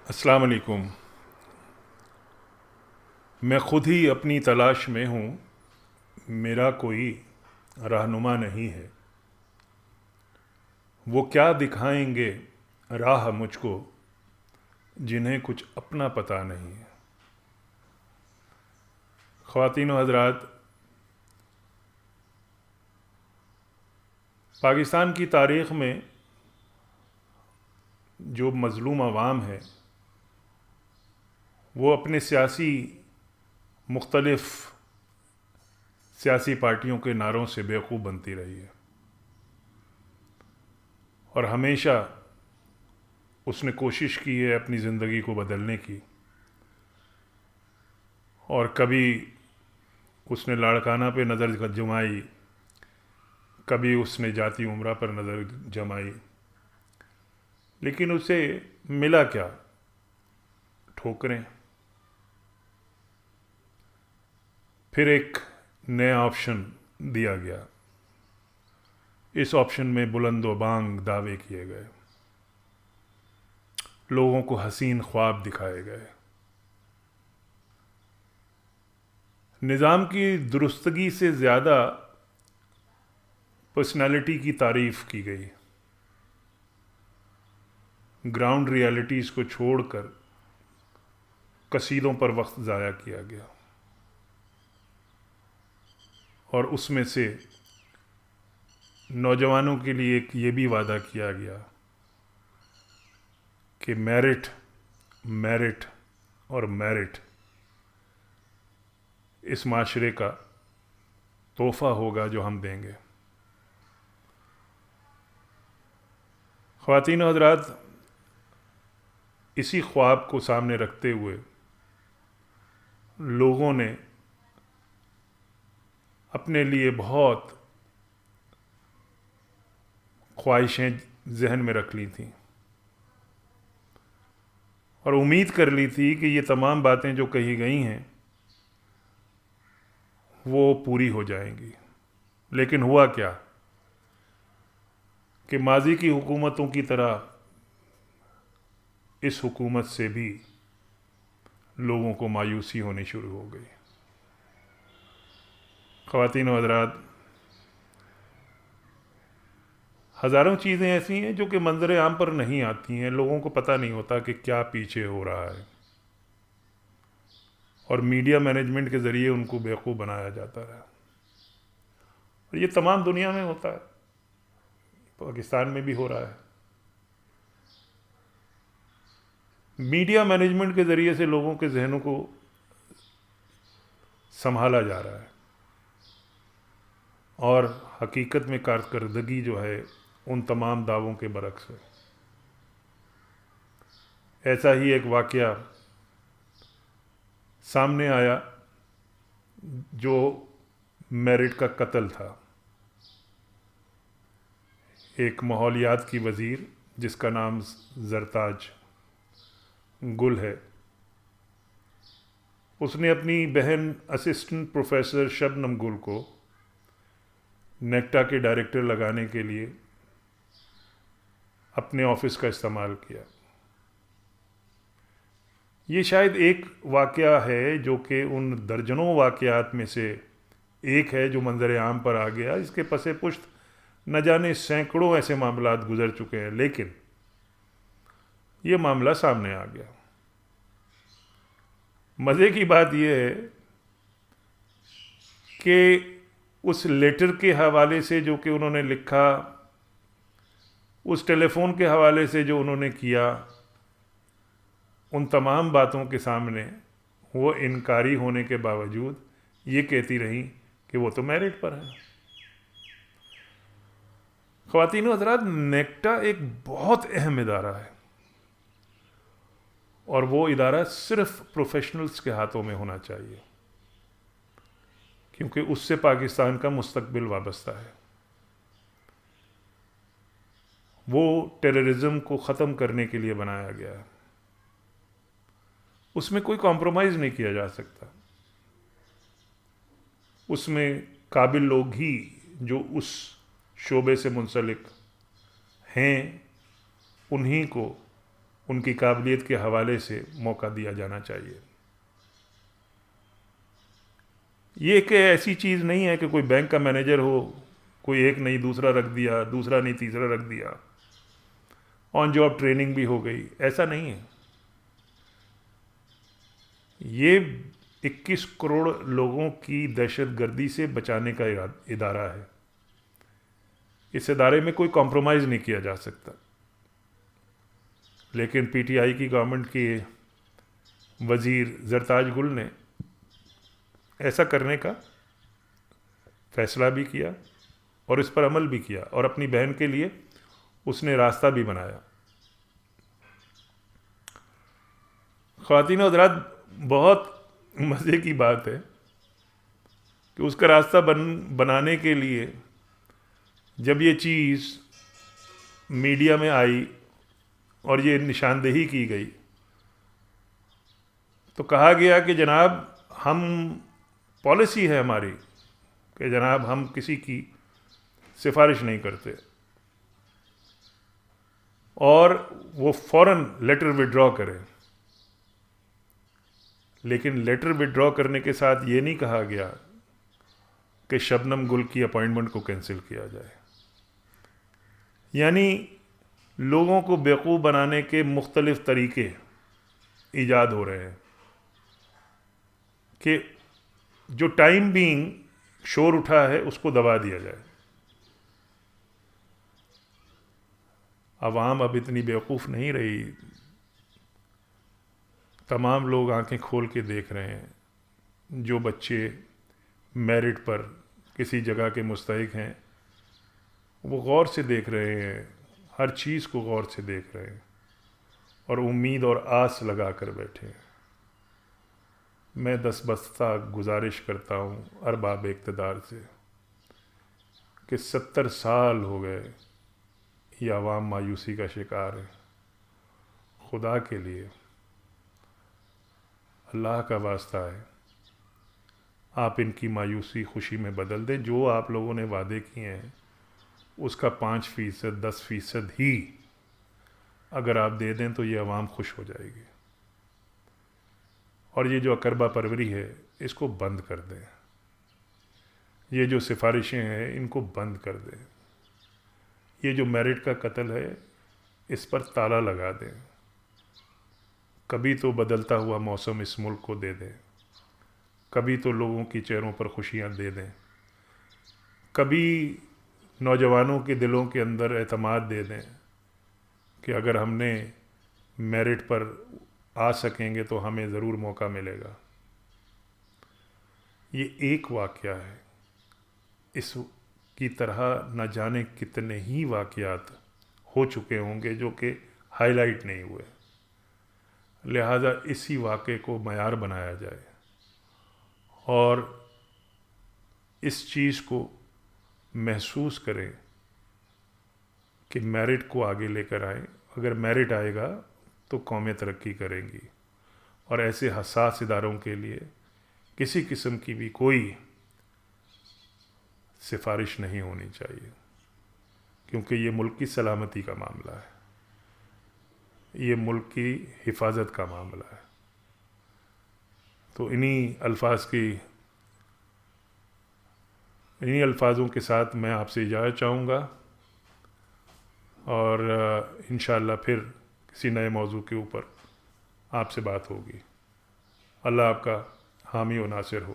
السلام علیکم۔ میں خود ہی اپنی تلاش میں ہوں، میرا کوئی رہنما نہیں ہے۔ وہ کیا دکھائیں گے راہ مجھ کو، جنہیں کچھ اپنا پتہ نہیں ہے۔ خواتین و حضرات، پاکستان کی تاریخ میں جو مظلوم عوام ہے وہ اپنے مختلف سیاسی پارٹیوں کے نعروں سے بیوقوف بنتی رہی ہے، اور ہمیشہ اس نے کوشش کی ہے اپنی زندگی کو بدلنے کی، اور کبھی اس نے لاڑکانہ پہ نظر جمائی، کبھی اس نے ذاتی امرہ پر نظر جمائی، لیکن اسے ملا کیا؟ ٹھوکریں۔ پھر ایک نیا آپشن دیا گیا، اس آپشن میں بلند و بانگ دعوے کیے گئے، لوگوں کو حسین خواب دکھائے گئے، نظام کی درستگی سے زیادہ پرسنالٹی کی تعریف کی گئی، گراؤنڈ ریالٹیز کو چھوڑ کر قصیدوں پر وقت ضائع کیا گیا، اور اس میں سے نوجوانوں کے لیے ایک یہ بھی وعدہ کیا گیا کہ میرٹ میرٹ اور میرٹ اس معاشرے کا تحفہ ہوگا جو ہم دیں گے۔ خواتین و حضرات، اسی خواب کو سامنے رکھتے ہوئے لوگوں نے اپنے لیے بہت خواہشیں ذہن میں رکھ لی تھیں، اور امید کر لی تھی کہ یہ تمام باتیں جو کہی گئی ہیں وہ پوری ہو جائیں گی، لیکن ہوا کیا کہ ماضی کی حکومتوں کی طرح اس حکومت سے بھی لوگوں کو مایوسی ہونی شروع ہو گئی۔ خواتین و حضرات، ہزاروں چیزیں ایسی ہیں جو کہ منظر عام پر نہیں آتی ہیں، لوگوں کو پتہ نہیں ہوتا کہ کیا پیچھے ہو رہا ہے، اور میڈیا مینجمنٹ کے ذریعے ان کو بیوقوف بنایا جاتا ہے، اور یہ تمام دنیا میں ہوتا ہے، پاکستان میں بھی ہو رہا ہے۔ میڈیا مینجمنٹ کے ذریعے سے لوگوں کے ذہنوں کو سنبھالا جا رہا ہے، اور حقیقت میں کارکردگی جو ہے ان تمام دعووں کے برعکس ہے۔ ایسا ہی ایک واقعہ سامنے آیا جو میرٹ کا قتل تھا۔ ایک ماحولیات کی وزیر جس کا نام زرتاج گل ہے، اس نے اپنی بہن اسسٹنٹ پروفیسر شبنم گل کو نیکٹا کے ڈائریکٹر لگانے کے لیے اپنے آفس کا استعمال کیا۔ یہ شاید ایک واقعہ ہے جو کہ ان درجنوں واقعات میں سے ایک ہے جو منظر عام پر آ گیا، اس کے پس پشت نہ جانے سینکڑوں ایسے معاملات گزر چکے ہیں، لیکن یہ معاملہ سامنے آ گیا۔ مزے کی بات یہ ہے کہ اس لیٹر کے حوالے سے جو کہ انہوں نے لکھا، اس ٹیلی فون کے حوالے سے جو انہوں نے کیا، ان تمام باتوں کے سامنے وہ انکاری ہونے کے باوجود یہ کہتی رہیں کہ وہ تو میرٹ پر ہے۔ خواتین و حضرات، نیکٹا ایک بہت اہم ادارہ ہے، اور وہ ادارہ صرف پروفیشنلز کے ہاتھوں میں ہونا چاہیے، کیونکہ اس سے پاکستان کا مستقبل وابستہ ہے۔ وہ ٹیررزم کو ختم کرنے کے لیے بنایا گیا ہے، اس میں کوئی کمپرومائز نہیں کیا جا سکتا، اس میں قابل لوگ ہی جو اس شعبے سے منسلک ہیں انہی کو ان کی قابلیت کے حوالے سے موقع دیا جانا چاہیے. یہ کہ ایسی چیز نہیں ہے کہ کوئی بینک کا مینیجر ہو, کوئی ایک نہیں دوسرا رکھ دیا, دوسرا نہیں تیسرا رکھ دیا, آن جاب ٹریننگ بھی ہو گئی. ایسا نہیں ہے. یہ 21 کروڑ لوگوں کی دہشت گردی سے بچانے کا ادارہ ہے. اس ادارے میں کوئی کمپرومائز نہیں کیا جا سکتا. لیکن پی ٹی آئی کی گورنمنٹ کے وزیر زرتاج گل نے ایسا کرنے کا فیصلہ بھی کیا اور اس پر عمل بھی کیا, اور اپنی بہن کے لیے اس نے راستہ بھی بنایا. خواتین و حضرات, بہت مزے کی بات ہے کہ اس کا راستہ بنانے کے لیے جب یہ چیز میڈیا میں آئی اور یہ نشاندہی کی گئی تو کہا گیا کہ جناب ہم پالیسی ہے ہماری کہ جناب ہم کسی کی سفارش نہیں کرتے, اور وہ فوراً لیٹر وڈرا کریں. لیکن لیٹر وڈرا کرنے کے ساتھ یہ نہیں کہا گیا کہ شبنم گل کی اپائنٹمنٹ کو کینسل کیا جائے. یعنی لوگوں کو بیوقوف بنانے کے مختلف طریقے ایجاد ہو رہے ہیں کہ جو ٹائم بینگ شور اٹھا ہے اس کو دبا دیا جائے. عوام اب اتنی بیوقوف نہیں رہی. تمام لوگ آنکھیں کھول کے دیکھ رہے ہیں. جو بچے میرٹ پر کسی جگہ کے مستحق ہیں وہ غور سے دیکھ رہے ہیں, ہر چیز کو غور سے دیکھ رہے ہیں اور امید اور آس لگا کر بیٹھے ہیں. میں دستبستہ گزارش کرتا ہوں ارباب اقتدار سے کہ 70 سال ہو گئے یہ عوام مایوسی کا شکار ہے. خدا کے لیے, اللہ کا واسطہ ہے, آپ ان کی مایوسی خوشی میں بدل دیں. جو آپ لوگوں نے وعدے کیے ہیں اس کا 5%, 10% ہی اگر آپ دے دیں تو یہ عوام خوش ہو جائے گی. اور یہ جو اقربا پروری ہے اس کو بند کر دیں. یہ جو سفارشیں ہیں ان کو بند کر دیں. یہ جو میرٹ کا قتل ہے اس پر تالا لگا دیں. کبھی تو بدلتا ہوا موسم اس ملک کو دے دیں, کبھی تو لوگوں کی چہروں پر خوشیاں دے دیں, کبھی نوجوانوں کے دلوں کے اندر اعتماد دے دیں کہ اگر ہم نے میرٹ پر آ سکیں گے تو ہمیں ضرور موقع ملے گا. یہ ایک واقعہ ہے, اس کی طرح نہ جانے کتنے ہی واقعات ہو چکے ہوں گے جو کہ ہائی لائٹ نہیں ہوئے. لہذا اسی واقعے کو معیار بنایا جائے اور اس چیز کو محسوس کریں کہ میرٹ کو آگے لے کر آئیں. اگر میرٹ آئے گا تو قومیں ترقی کریں گی, اور ایسے حساس اداروں کے لیے کسی قسم کی بھی کوئی سفارش نہیں ہونی چاہیے, کیونکہ یہ ملک کی سلامتی کا معاملہ ہے, یہ ملک کی حفاظت کا معاملہ ہے. تو انہی الفاظوں کے ساتھ میں آپ سے اجازت چاہوں گا, اور انشاءاللہ پھر کسی نئے موضوع کے اوپر آپ سے بات ہوگی. اللہ آپ کا حامی و ناصر ہو.